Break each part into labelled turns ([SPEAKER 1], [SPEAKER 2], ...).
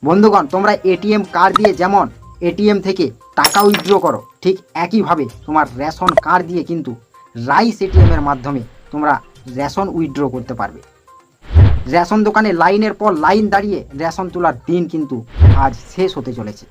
[SPEAKER 1] বন্ধুগণ, তোমরা ATM card দিয়ে যেমন এটিএম থেকে টাকা উইথড্র করো, ঠিক একইভাবে তোমার রেশন কার্ড দিয়ে কিন্তু রাইস এটিএমের মাধ্যমে তোমরা রেশন উইথড্র করতে পারবে। রেশন দোকানে লাইনের পর লাইন দাঁড়িয়ে রেশন তোলার দিন কিন্তু আজ শেষ হতে চলেছে।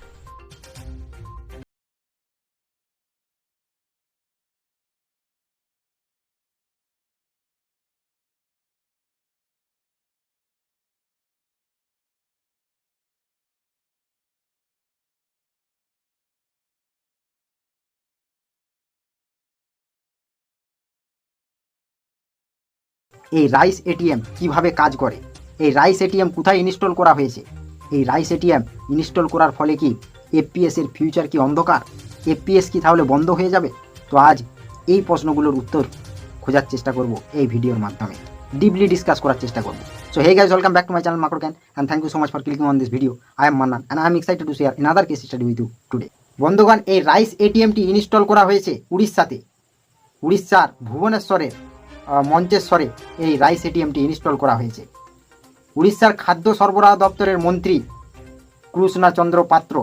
[SPEAKER 1] এই রাইস এটিএম কিভাবে কাজ করে, এই রাইস এটিএম কোথায় ইনস্টল করা হয়েছে, এই রাইস এটিএম ইনস্টল করার ফলে কি এফপিএস এর ফিউচার কি অন্ধকার, এফপিএস কি তাহলে বন্ধ হয়ে যাবে? তো আজ এই প্রশ্নগুলোর উত্তর খোঁজার চেষ্টা করব এই ভিডিওর মাধ্যমে, ডিপলি ডিসকাস করার চেষ্টা করব। So hey guys, welcome back to my channel মাকড় ক্যান and thank you so much for clicking on this video. I am Mannan and I am excited to share another case study with you today. বন্ধুগণ, এই rice এটিএমটি install করা হয়েছে উড়িষ্যাতে, উড়িষ্যার ভুবনেশ্বরের মঞ্চেশ্বরে এই rice এটিএমটি install করা হয়েছে। উড়িষ্যার খাদ্য সরবরাহ দপ্তরের মন্ত্রী কৃষ্ণচন্দ্র পাত্র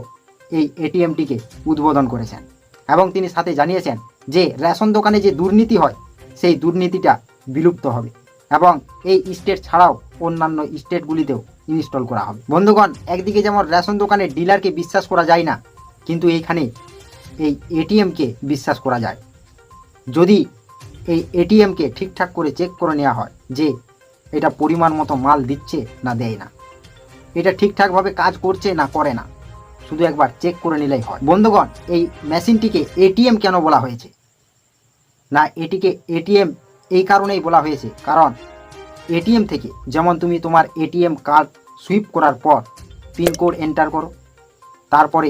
[SPEAKER 1] এই এটিএমটিকে উদ্বোধন করেছেন এবং তিনি সাথে জানিয়েছেন যে রেশন দোকানে যে দুর্নীতি হয় সেই দুর্নীতিটা বিলুপ্ত হবে এবং এই স্টেট ছাড়াও অন্যান্য স্টেটগুলিতেও ইনস্টল করা হবে। বন্ধুগণ, একদিকে যেমন রেশন দোকানে ডিলারকে বিশ্বাস করা যায় না, কিন্তু এইখানে এই এটিএমকে বিশ্বাস করা যায়। যদি এই এটিএমকে ঠিকঠাক করে চেক করে নেওয়া হয় যে এটা পরিমাণ মতো মাল দিচ্ছে না দেয় না, এটা ঠিকঠাকভাবে কাজ করছে না করে না, শুধু একবার চেক করে নিলেই হয়। বন্ধুগণ, এই মেশিনটিকে এটিএম কেন বলা হয়েছে? না, এটিকে এটিএম এই কারণেই বলা হয়েছে কারণ এটিএম থেকে যেমন তুমি তোমার এটিএম কার্ড সুইপ করার পর পিনকোড এন্টার করো, তারপরে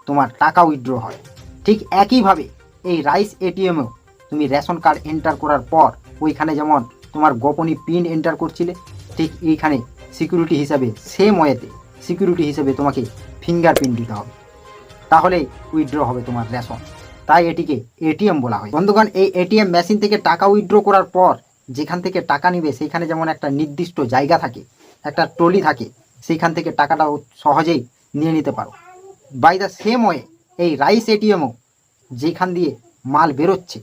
[SPEAKER 1] তোমার টাকা উইথড্র হয়, ঠিক একইভাবে এই রাইস এটিএমেও তুমি রেশন কার্ড এন্টার করার পর ওইখানে যেমন তোমার গোপনীয় পিন এন্টার করছিলে, ঠিক এইখানে সিকিউরিটি হিসাবে সেম ওয়েতে সিকিউরিটি হিসেবে তোমাকে ফিঙ্গারপ্রিন্ট দিতে হবে, তাহলেই উইথড্র হবে তোমার রেশন। তাই এটিকে এটিএম বলা হয়। বন্ধুগণ, এই এটিএম মেশিন থেকে টাকা উইথড্র করার পর যেখান থেকে টাকা নিবে সেইখানে যেমন একটা নির্দিষ্ট জায়গা থাকে, একটা ট্রলি থাকে, সেইখান থেকে টাকাটা সহজেই নিয়ে নিতে পারো। বাই দ্য সেম ওয়ে এই রাইস এটিএমও যেখান দিয়ে মাল বেরোচ্ছে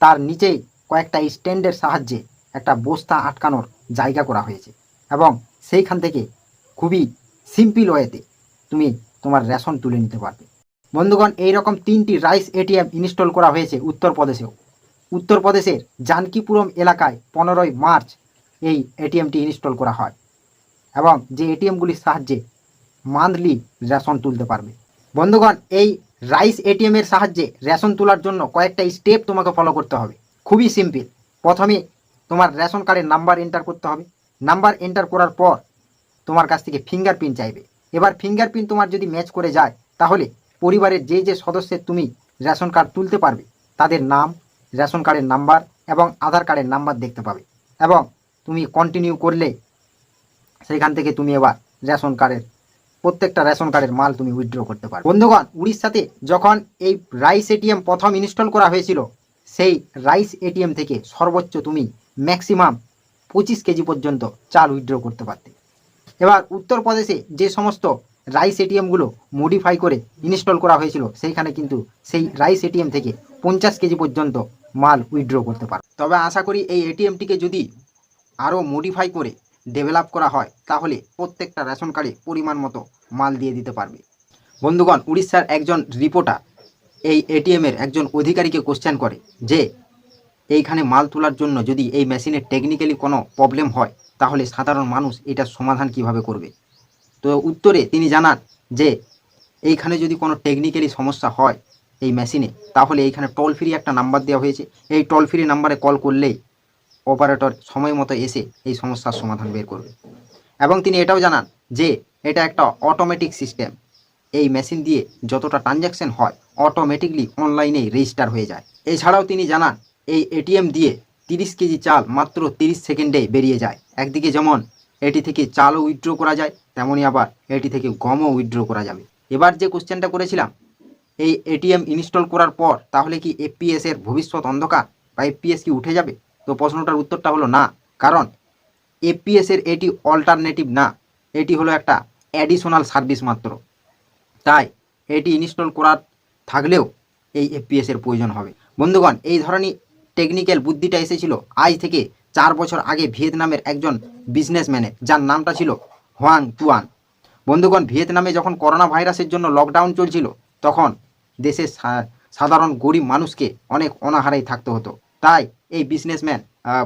[SPEAKER 1] তার নিচেই কয়েকটা স্ট্যান্ডের সাহায্যে একটা বস্তা আটকানোর জায়গা করা হয়েছে এবং সেইখান থেকে খুবই সিম্পল ওয়েতে তুমি তোমার রেশন তুলে নিতে পারবে। বন্ধুগণ, এইরকম 3টি রাইস এটিএম ইনস্টল করা হয়েছে উত্তরপ্রদেশেও। উত্তরপ্রদেশের জানকীপুরম এলাকায় 15ই মার্চ এই এটিএমটি ইনস্টল করা হয় এবং যে এটিএমগুলির সাহায্যে মান্থলি রেশন তুলতে পারবে। বন্ধুগণ, এই রাইস এটিএমের সাহায্যে রেশন তোলার জন্য কয়েকটা স্টেপ তোমাকে ফলো করতে হবে, খুবই সিম্পল। প্রথমে তোমার রেশন কার্ডের নাম্বার এন্টার করতে হবে। নাম্বার এন্টার করার পর তোমার কাছ থেকে ফিঙ্গারপ্রিন্ট চাইবে। এবার ফিঙ্গারপ্রিন্ট তোমার যদি ম্যাচ করে যায় তাহলে পরিবারের যে যে সদস্যের তুমি রেশন কার্ড তুলতে পারবে তাদের নাম, রেশন কার্ডের নাম্বার এবং আধার কার্ডের নাম্বার দেখতে পাবে এবং তুমি কন্টিনিউ করলে সেখান থেকে তুমি এবার রেশন কার্ডের প্রত্যেকটা রেশন কার্ডের মাল তুমি উইথড্র করতে পারো। বন্ধুগণ, উড়িষ্যাতে যখন এই রাইস এটিএম প্রথম ইনস্টল করা হয়েছিল সেই রাইস এটিএম থেকে সর্বোচ্চ তুমি ম্যাক্সিমাম 25 কেজি পর্যন্ত চাল উইথড্র করতে পারতে। এবার উত্তরপ্রদেশে যে সমস্ত রাইস এটিএমগুলো মডিফাই করে ইনস্টল করা হয়েছিল সেইখানে কিন্তু সেই রাইস এটিএম থেকে 50 কেজি পর্যন্ত মাল উইথড্র করতে পারো। তবে আশা করি এই এটিএমটিকে যদি আরও মডিফাই করে ডেভেলপ করা হয় তাহলে প্রত্যেকটা রেশন কার্ডে পরিমাণ মতো মাল দিয়ে দিতে পারবে। বন্ধুগণ, উড়িষ্যার একজন রিপোর্টার এই এটিএমের একজন অধিকারীকে কোশ্চেন করে যে এইখানে মাল তোলার জন্য যদি এই মেশিনের টেকনিক্যালি কোনো প্রবলেম হয় তাহলে সাধারণ মানুষ এটার সমাধান কিভাবে করবে। তো উত্তরে তিনি জানান যে এইখানে যদি কোনো টেকনিক্যালি সমস্যা হয় এই মেশিনে তাহলে এইখানে টোল ফ্রি একটা নাম্বার দেওয়া হয়েছে, এই টোল ফ্রি নাম্বারে কল করলেই অপারেটর সময় মতো এসে এই সমস্যার সমাধান বের করবে। এবং তিনি এটাও জানান যে এটা একটা অটোমেটিক সিস্টেম, এই মেশিন দিয়ে যতটা ট্রানজ্যাকশন হয় অটোমেটিকলি অনলাইনেই রেজিস্টার হয়ে যায়। এছাড়াও তিনি জানান এই এটিএম দিয়ে 30 কেজি চাল মাত্র 30 সেকেন্ডে বেরিয়ে যায়। একদিকে যেমন এটি থেকে চালও উইথড্র করা যায়, তেমনই আবার এটি থেকে গমও উইথড্র করা যাবে। এবার যে কোশ্চেনটা করেছিলাম এই এটিএম ইনস্টল করার পর তাহলে কি এফপিএস এর ভবিষ্যৎ অন্ধকার বা এফপিএস কি উঠে যাবে? তো প্রশ্নটার উত্তরটা হলো না, কারণ এফপিএস এর এটি অল্টারনেটিভ না, এটি হলো একটা অ্যাডিশনাল সার্ভিস মাত্র। তাই এটি ইনস্টল করার থাকলেও এই এফপিএস এর প্রয়োজন হবে। বন্ধুগণ, এই ধরনের টেকনিক্যাল বুদ্ধিটা এসেছিল আজ থেকে 4 বছর আগে ভিয়েতনামের একজন বিজনেসম্যানের, যার নামটা ছিল হোয়াং টুয়ান। বন্ধুগণ, ভিয়েতনামে যখন করোনা ভাইরাসের জন্য লকডাউন চলছিল, তখন দেশের সাধারণ গরিব মানুষকে অনেক অনাহারেই থাকতে হতো। তাই এই বিজনেসম্যান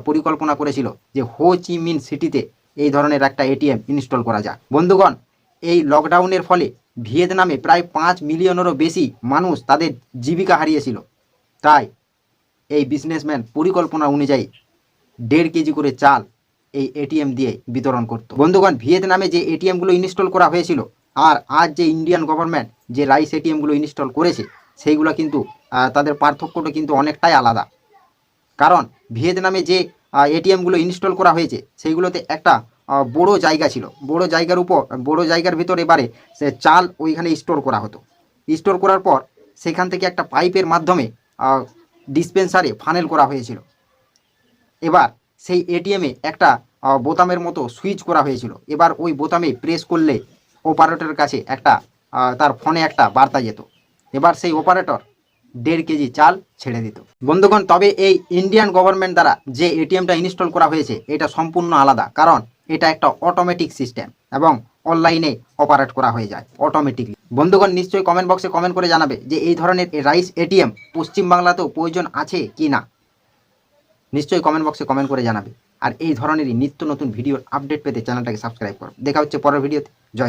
[SPEAKER 1] পরিকল্পনা করেছিল যে হো চি মিন সিটিতে এই ধরনের একটা এটিএম ইনস্টল করা যাক। বন্ধুগণ, এই লকডাউনের ফলে ভিয়েতনামে প্রায় 5 মিলিয়নেরও বেশি মানুষ তাদের জীবিকা হারিয়েছিল। তাই এই বিজনেসম্যান পরিকল্পনা অনুযায়ী 1.5 কেজি করে চাল এই এটিএম দিয়ে বিতরণ করত। বন্ধুগণ, ভিয়েতনামে যে এটিএমগুলো ইনস্টল করা হয়েছিল আর আজ যে ইন্ডিয়ান গভর্নমেন্ট যে রাইস এটিএমগুলো ইনস্টল করেছে, সেইগুলো কিন্তু তাদের পার্থক্যটা কিন্তু অনেকটাই আলাদা। কারণ ভিয়েতনামে যে এটিএমগুলো ইনস্টল করা হয়েছে সেইগুলোতে একটা বড় জায়গা ছিল। বড় জায়গার ভিতর এবারে সে চাল ওইখানে স্টোর করা হতো। স্টোর করার পর সেখান থেকে একটা পাইপের মাধ্যমে ডিসপেন্সারে ফানেল করা হয়েছিল। এবার সেই এটিএমে একটা বোতামের মতো সুইচ করা হয়েছিল। এবার ওই বোতামে প্রেস করলে অপারেটরের কাছে একটা তার ফোনে একটা বার্তা যেত। এবার সেই অপারেটর 1.5 কেজি চাল ছেড়ে দিত। বন্ধুগণ, তবে এই ইন্ডিয়ান গভর্নমেন্ট দ্বারা যে এটিএমটা ইনস্টল করা হয়েছে এটা সম্পূর্ণ আলাদা। কারণ এটা একটা অটোমেটিক সিস্টেম এবং অনলাইনে অপারেট করা হয়ে যায় অটোমেটিকলি। বন্ধুগণ, নিশ্চয়ই কমেন্ট বক্সে কমেন্ট করে জানাবে যে এই ধরনের রাইস এটিএম পশ্চিমবাংলাতেও প্রয়োজন আছে কি না। নিশ্চয়ই কমেন্ট বক্সে কমেন্ট করে জানাবে। আর এই ধরনেরই নিত্য নতুন ভিডিওর আপডেট পেতে চ্যানেলটাকে সাবস্ক্রাইব করো। দেখা হচ্ছে পরের ভিডিওতে। জয়।